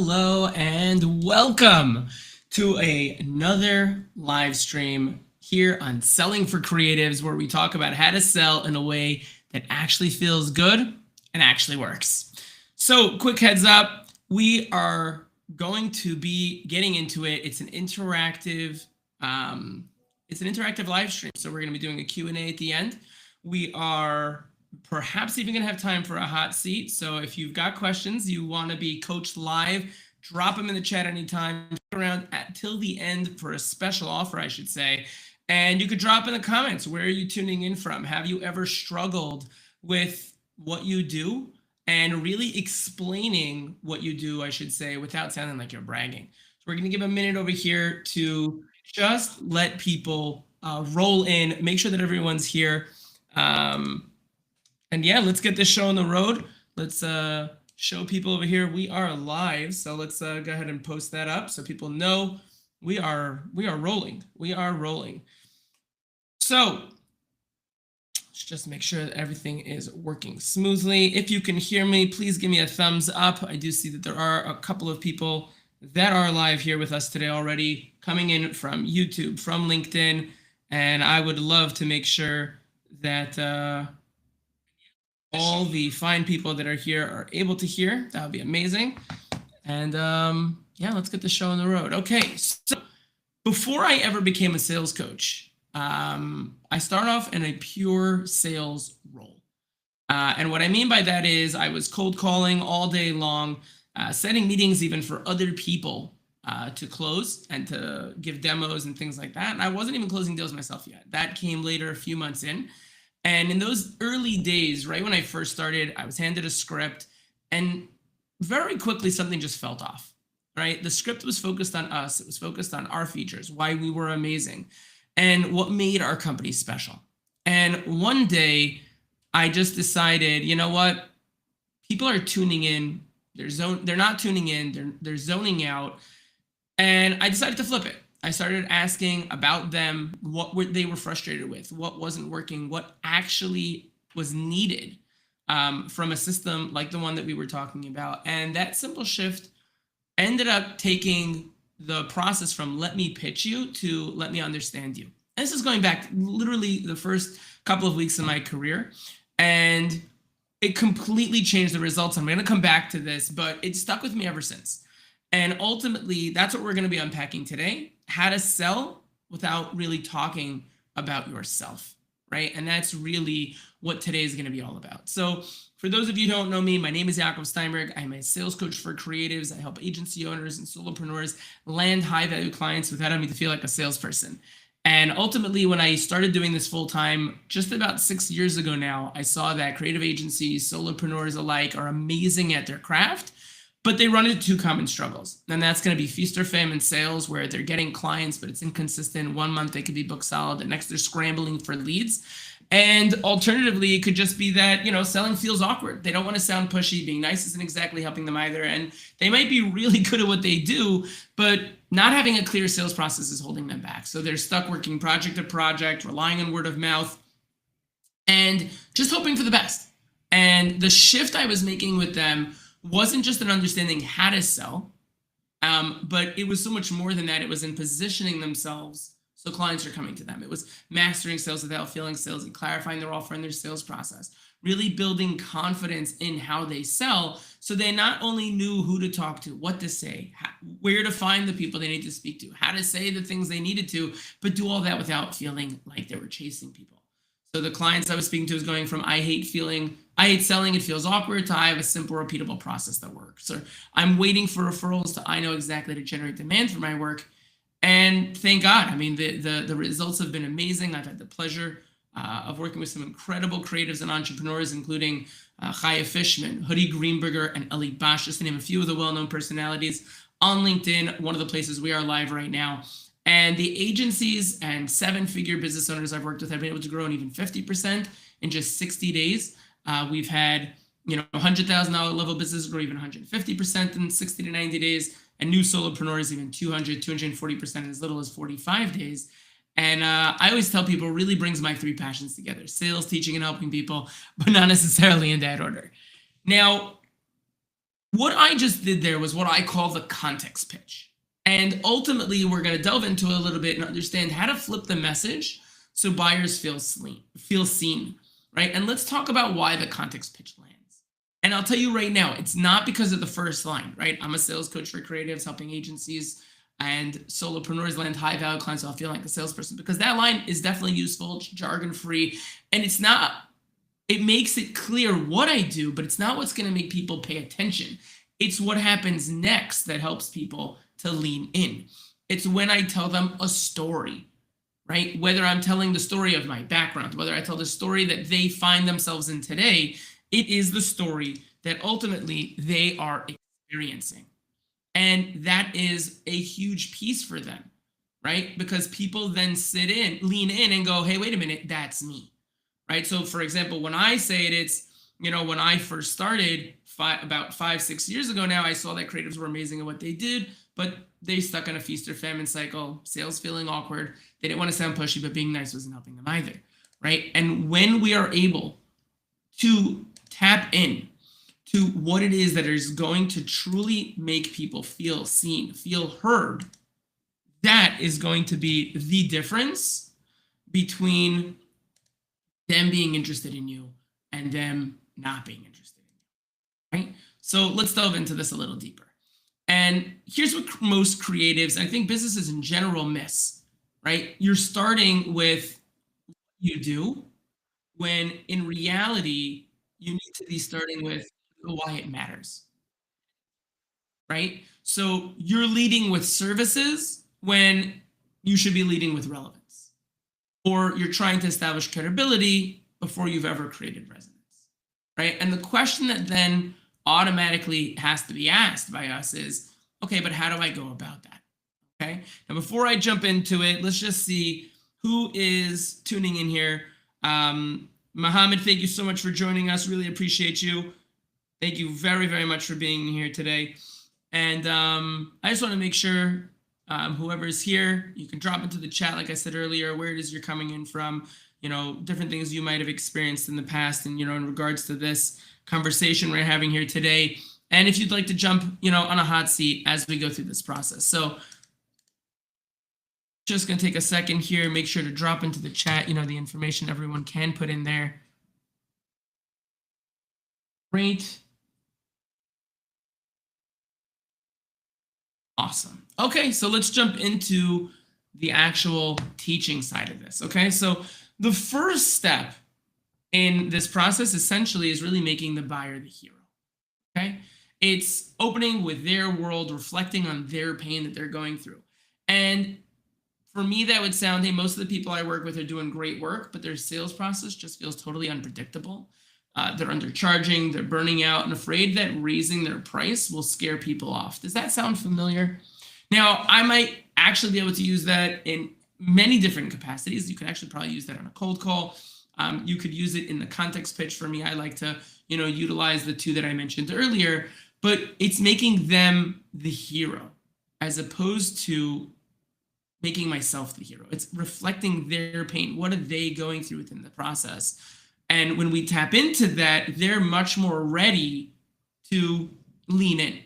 hello, and welcome to another live stream here on Selling for Creatives, where we talk about how to sell in a way that actually feels good and actually works. So, quick heads up, we are going to be getting into it. It's an interactive live stream. So we're going to be doing a Q&A at the end. We are perhaps even going to have time for a hot seat. So if you've got questions, you want to be coached live, drop them in the chat anytime. Stick around till the end for a special offer, I should say. And you could drop in the comments, where are you tuning in from? Have you ever struggled with what you do? And really explaining what you do, I should say, without sounding like you're bragging. So we're going to give a minute over here to just let people roll in, make sure that everyone's here. And yeah, let's get this show on the road. Let's show people over here we are live. So let's go ahead and post that up so people know we are rolling. We are rolling. So let's just make sure that everything is working smoothly. If you can hear me, please give me a thumbs up. I do see that there are a couple of people that are live here with us today already, coming in from YouTube, from LinkedIn, and I would love to make sure that all the fine people that are here are able to hear. That would be amazing. And yeah, let's get the show on the road. Okay, so before I ever became a sales coach, I started off in a pure sales role. And what I mean by that is I was cold calling all day long, setting meetings even for other people to close and to give demos and things like that. And I wasn't even closing deals myself yet. That came later, a few months in. And in those early days, right when I first started, I was handed a script, and very quickly something just felt off, right? The script was focused on us. It was focused on our features, why we were amazing, and what made our company special. And one day I just decided, you know what? People are tuning in. They're not tuning in. They're zoning out. And I decided to flip it. I started asking about them, what they were frustrated with, what wasn't working, what actually was needed from a system like the one that we were talking about. And that simple shift ended up taking the process from let me pitch you to let me understand you. And this is going back literally the first couple of weeks of my career. And it completely changed the results. I'm going to come back to this, but it stuck with me ever since. And ultimately, that's what we're going to be unpacking today: how to sell without really talking about yourself, right? And that's really what today is going to be all about. So for those of you who don't know me, my name is Jakob Steinberg. I'm a sales coach for creatives. I help agency owners and solopreneurs land high-value clients without having to feel like a salesperson. And ultimately, when I started doing this full time, just about 6 years ago now, I saw that creative agencies, solopreneurs alike, are amazing at their craft, but they run into two common struggles. And that's going to be feast or famine sales, where they're getting clients, but it's inconsistent. 1 month they could be booked solid, the next they're scrambling for leads. And alternatively, it could just be that, selling feels awkward. They don't want to sound pushy. Being nice isn't exactly helping them either. And they might be really good at what they do, but not having a clear sales process is holding them back. So they're stuck working project to project, relying on word of mouth, and just hoping for the best. And the shift I was making with them wasn't just an understanding how to sell, but it was so much more than that. It was in positioning themselves so clients are coming to them. It was mastering sales without feeling salesy, clarifying their offer and their sales process, really building confidence in how they sell, so they not only knew who to talk to, what to say, where to find the people they need to speak to, how to say the things they needed to, but do all that without feeling like they were chasing people. So the clients I was speaking to was going from I hate selling, it feels awkward, to I have a simple, repeatable process that works. So I'm waiting for referrals, to I know exactly to generate demand for my work. And thank God, I mean, the results have been amazing. I've had the pleasure of working with some incredible creatives and entrepreneurs, including Chaya Fishman, Hoodie Greenberger, and Ellie Bosch, just to name a few of the well-known personalities on LinkedIn, one of the places we are live right now. And the agencies and seven-figure business owners I've worked with have been able to grow in even 50% in just 60 days. We've had, $100,000 level businesses grow even 150% in 60 to 90 days, and new solopreneurs even 240% in as little as 45 days. And I always tell people, it really brings my three passions together: sales, teaching, and helping people, but not necessarily in that order. Now, What I just did there was what I call the context pitch. And ultimately, we're going to delve into it a little bit and understand how to flip the message so buyers feel seen, right? And let's talk about why the context pitch lands. And I'll tell you right now, it's not because of the first line, right? I'm a sales coach for creatives, helping agencies and solopreneurs land high value clients so I'll feel like a salesperson, because that line is definitely useful, jargon free, and it makes it clear what I do, but it's not what's going to make people pay attention. It's what happens next that helps people to lean in. It's when I tell them a story, right? Whether I'm telling the story of my background, whether I tell the story that they find themselves in today, it is the story that ultimately they are experiencing. And that is a huge piece for them, right? Because people then lean in and go, hey, wait a minute, that's me, right? So for example, when I say it, it's, when I first started about 5-6 years ago now, I saw that creatives were amazing at what they did, but they stuck on a feast or famine cycle, sales feeling awkward. They didn't want to sound pushy, but being nice wasn't helping them either, right? And when we are able to tap in to what it is that is going to truly make people feel seen, feel heard, that is going to be the difference between them being interested in you and them not being interested in you, right? So let's delve into this a little deeper. And here's what most creatives, I think businesses in general, miss, right? You're starting with what you do, when in reality, you need to be starting with why it matters, right? So you're leading with services when you should be leading with relevance, or you're trying to establish credibility before you've ever created resonance, right? And the question that then automatically has to be asked by us is, okay, but how do I go about that? Okay. Now, before I jump into it, let's just see who is tuning in here. Mohammed, thank you so much for joining us. Really appreciate you. Thank you very, very much for being here today. And I just want to make sure whoever is here, you can drop into the chat, like I said earlier, where it is you're coming in from, different things you might have experienced in the past and, in regards to this conversation we're having here today. And if you'd like to jump, on a hot seat as we go through this process. So just going to take a second here, make sure to drop into the chat, the information everyone can put in there. Great. Awesome. Okay, so let's jump into the actual teaching side of this. Okay, so the first step in this process essentially is really making the buyer the hero. Okay, it's opening with their world, reflecting on their pain that they're going through. And for me, that would sound, hey, most of the people I work with are doing great work, but their sales process just feels totally unpredictable. They're undercharging, they're burning out, and afraid that raising their price will scare people off. Does that sound familiar? Now, I might actually be able to use that in many different capacities. You could actually probably use that on a cold call. You could use it in the context pitch. For me, I like to, utilize the two that I mentioned earlier, but it's making them the hero as opposed to making myself the hero. It's reflecting their pain. What are they going through within the process? And when we tap into that, they're much more ready to lean in,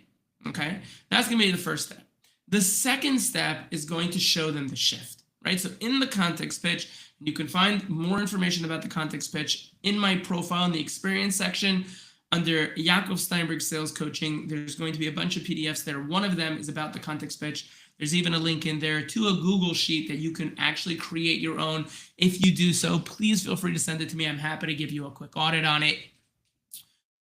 okay? That's gonna be the first step. The second step is going to show them the shift, right? So in the context pitch, you can find more information about the context pitch in my profile in the experience section under Yaakov Steinberg Sales Coaching. There's going to be a bunch of PDFs there. One of them is about the context pitch. There's even a link in there to a Google sheet that you can actually create your own. If you do so, please feel free to send it to me. I'm happy to give you a quick audit on it.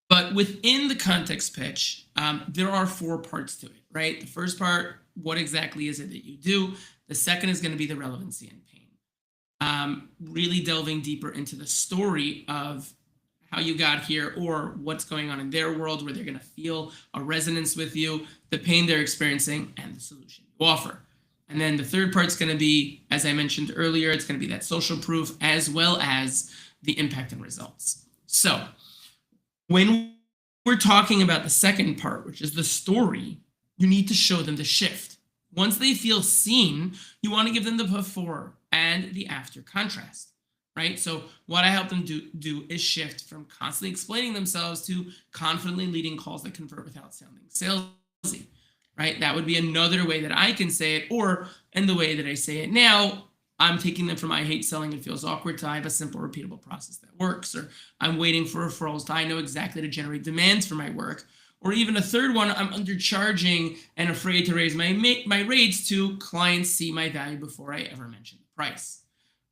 But within the context pitch, there are 4 parts to it, right? The first part, what exactly is it that you do? The second is going to be the relevancy and pain. Really delving deeper into the story of how you got here or what's going on in their world where they're going to feel a resonance with you, the pain they're experiencing, and the solution you offer. And then the third part's going to be, as I mentioned earlier, it's going to be that social proof as well as the impact and results. So when we're talking about the second part, which is the story, you need to show them the shift. Once they feel seen, you want to give them the before and the after contrast. right? So what I help them do is shift from constantly explaining themselves to confidently leading calls that convert without sounding salesy, right? That would be another way that I can say it, or in the way that I say it now, I'm taking them from I hate selling, it feels awkward to I have a simple, repeatable process that works, or I'm waiting for referrals to I know exactly to generate demands for my work. Or even a third one, I'm undercharging and afraid to raise my rates to clients see my value before I ever mention the price,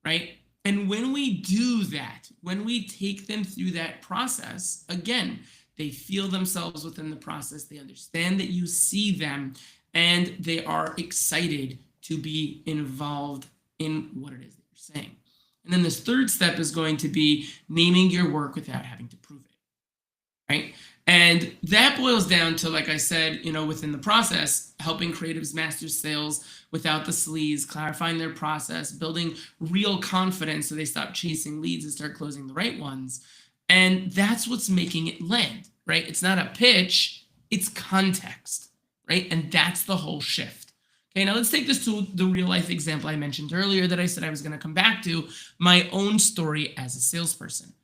right? And when we do that, when we take them through that process, again, they feel themselves within the process, they understand that you see them, and they are excited to be involved in what it is that you're saying. And then this third step is going to be naming your work without having to prove it, right? And that boils down to, like I said, within the process, helping creatives master sales without the sleaze, clarifying their process, building real confidence so they stop chasing leads and start closing the right ones. And that's what's making it land, right? It's not a pitch, it's context, right? And that's the whole shift. Okay, now let's take this to the real life example I mentioned earlier that I said I was going to come back to, my own story as a salesperson.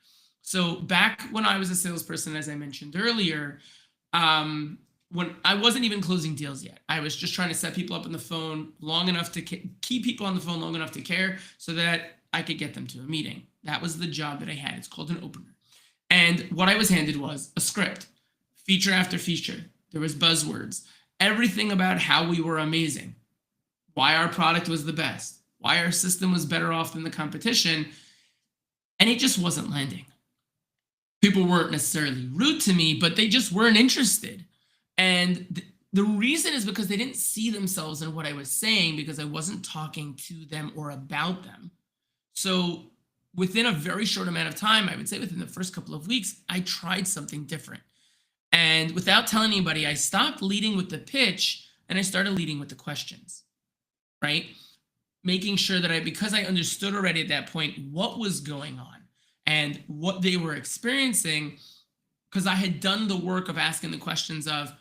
So back when I was a salesperson, as I mentioned earlier, when I wasn't even closing deals yet, I was just trying to set people up on the phone long enough to keep people on the phone long enough to care so that I could get them to a meeting. That was the job that I had. It's called an opener. And what I was handed was a script, feature after feature. There was buzzwords, everything about how we were amazing, why our product was the best, why our system was better off than the competition. And it just wasn't landing. People weren't necessarily rude to me, but they just weren't interested. And the reason is because they didn't see themselves in what I was saying, because I wasn't talking to them or about them. So within a very short amount of time, I would say within the first couple of weeks, I tried something different. And without telling anybody, I stopped leading with the pitch and I started leading with the questions, right? Making sure that because I understood already at that point what was going on and what they were experiencing, because I had done the work of asking the questions of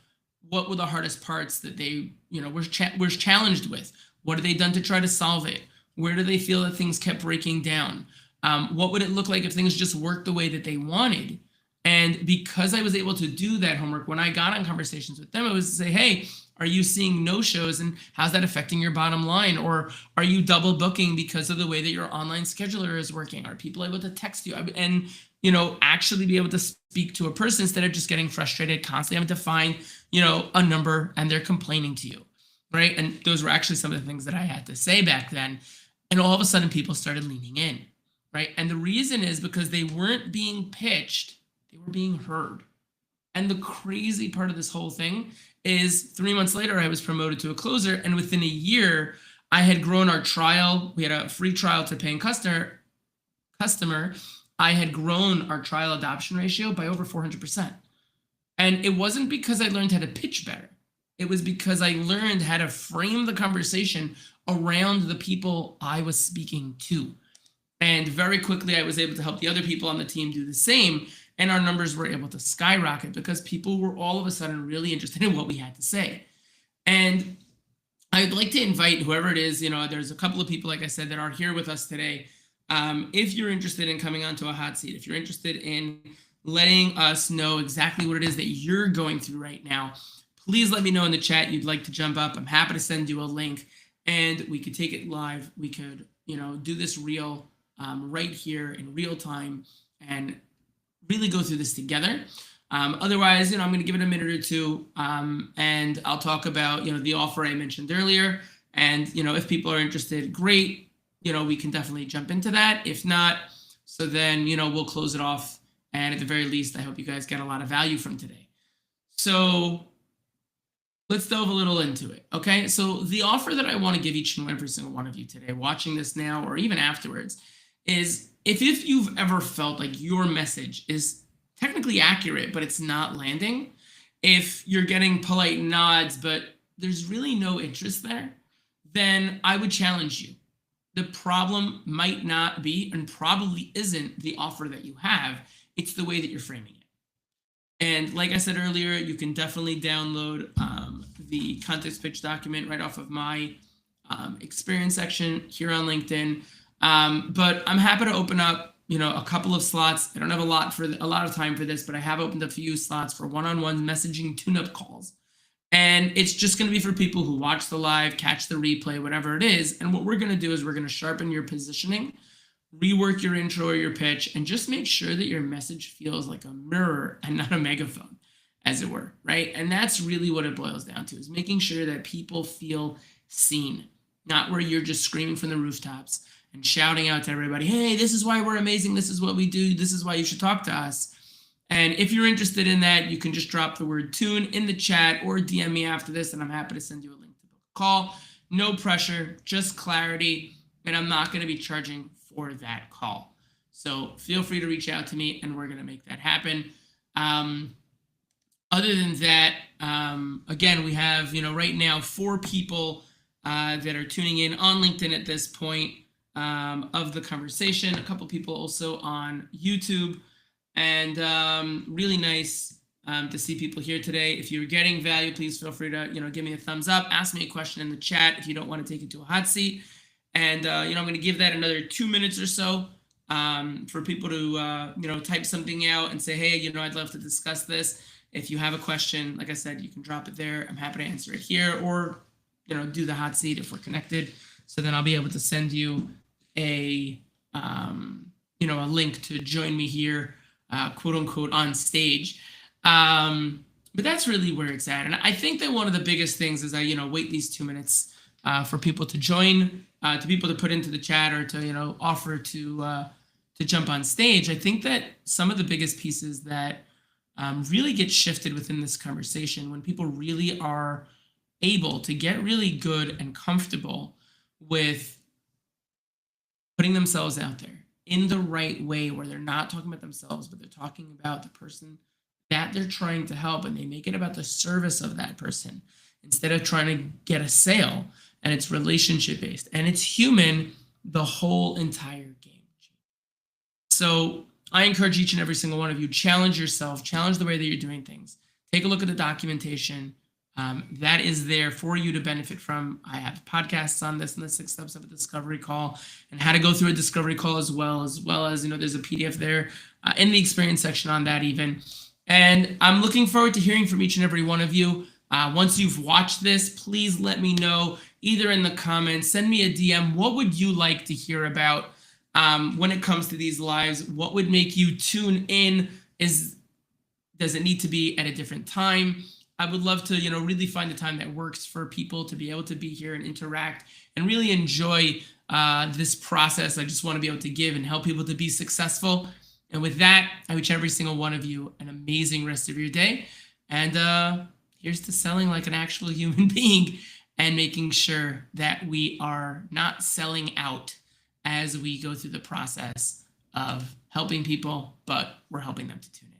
what were the hardest parts that they, were challenged with? What have they done to try to solve it? Where do they feel that things kept breaking down? What would it look like if things just worked the way that they wanted? And because I was able to do that homework, when I got on conversations with them, it was to say, hey, are you seeing no-shows and how's that affecting your bottom line? Or are you double booking because of the way that your online scheduler is working? Are people able to text you? And, actually be able to speak to a person instead of just getting frustrated, constantly having to find, a number and they're complaining to you, right? And those were actually some of the things that I had to say back then. And all of a sudden people started leaning in, right? And the reason is because they weren't being pitched, they were being heard. And the crazy part of this whole thing is 3 months later, I was promoted to a closer. And within a year, I had grown our trial. We had a free trial to paying customer. I had grown our trial adoption ratio by over 400%. And it wasn't because I learned how to pitch better. It was because I learned how to frame the conversation around the people I was speaking to. And very quickly, I was able to help the other people on the team do the same. And our numbers were able to skyrocket because people were all of a sudden really interested in what we had to say. And I'd like to invite whoever it is, there's a couple of people, like I said, that are here with us today. If you're interested in coming onto a hot seat, if you're interested in letting us know exactly what it is that you're going through right now, please let me know in the chat you'd like to jump up. I'm happy to send you a link and we could take it live. We could, do this right here in real time and really go through this together. Otherwise, I'm going to give it a minute or two and I'll talk about, the offer I mentioned earlier. And, if people are interested, great. We can definitely jump into that. If not, so then, we'll close it off. And at the very least, I hope you guys get a lot of value from today. So let's delve a little into it. Okay. So the offer that I want to give each and every single one of you today, watching this now, or even afterwards, is if you've ever felt like your message is technically accurate, but it's not landing, if you're getting polite nods, but there's really no interest there, then I would challenge you. The problem might not be, and probably isn't, the offer that you have. It's the way that you're framing it. And like I said earlier, you can definitely download the context pitch document right off of my experience section here on LinkedIn. But I'm happy to open up, a couple of slots. I don't have a lot of time for this, but I have opened a few slots for one-on-one messaging tune-up calls. And it's just going to be for people who watch the live, catch the replay, whatever it is. And what we're going to do is we're going to sharpen your positioning, rework your intro or your pitch, and just make sure that your message feels like a mirror and not a megaphone, as it were, right? And that's really what it boils down to, is making sure that people feel seen, not where you're just screaming from the rooftops and shouting out to everybody, hey, this is why we're amazing. This is what we do. This is why you should talk to us. And if you're interested in that, you can just drop the word tune in the chat or DM me after this, and I'm happy to send you a link to book a call. No pressure, just clarity, and I'm not going to be charging for that call. So feel free to reach out to me, and we're going to make that happen. Other than that, again, we have, right now 4 people that are tuning in on LinkedIn at this point of the conversation. A couple people also on YouTube. And really nice to see people here today. If you're getting value, please feel free to, give me a thumbs up. Ask me a question in the chat if you don't want to take it to a hot seat. And, I'm going to give that another 2 minutes or so for people to, type something out and say, hey, I'd love to discuss this. If you have a question, like I said, you can drop it there. I'm happy to answer it here, or, do the hot seat if we're connected. So then I'll be able to send you a link to join me here, quote unquote, on stage. But that's really where it's at. And I think that one of the biggest things is I, wait these 2 minutes for people to join, to people to put into the chat, or to, offer to jump on stage. I think that some of the biggest pieces that really get shifted within this conversation, when people really are able to get really good and comfortable with putting themselves out there in the right way, where they're not talking about themselves, but they're talking about the person that they're trying to help, and they make it about the service of that person instead of trying to get a sale. And it's relationship based and it's human, the whole entire game. So I encourage each and every single one of you, challenge yourself, challenge the way that you're doing things. Take a look at the documentation. That is there for you to benefit from. I have podcasts on this and the 6 steps of a discovery call, and how to go through a discovery call, as well as there's a PDF there in the experience section on that even. And I'm looking forward to hearing from each and every one of you. Once you've watched this, please let me know, either in the comments, send me a DM. What would you like to hear about when it comes to these lives? What would make you tune in? Does it need to be at a different time? I would love to, really find a time that works for people to be able to be here and interact and really enjoy this process. I just want to be able to give and help people to be successful. And with that, I wish every single one of you an amazing rest of your day. And here's to selling like an actual human being, and making sure that we are not selling out as we go through the process of helping people, but we're helping them to tune in.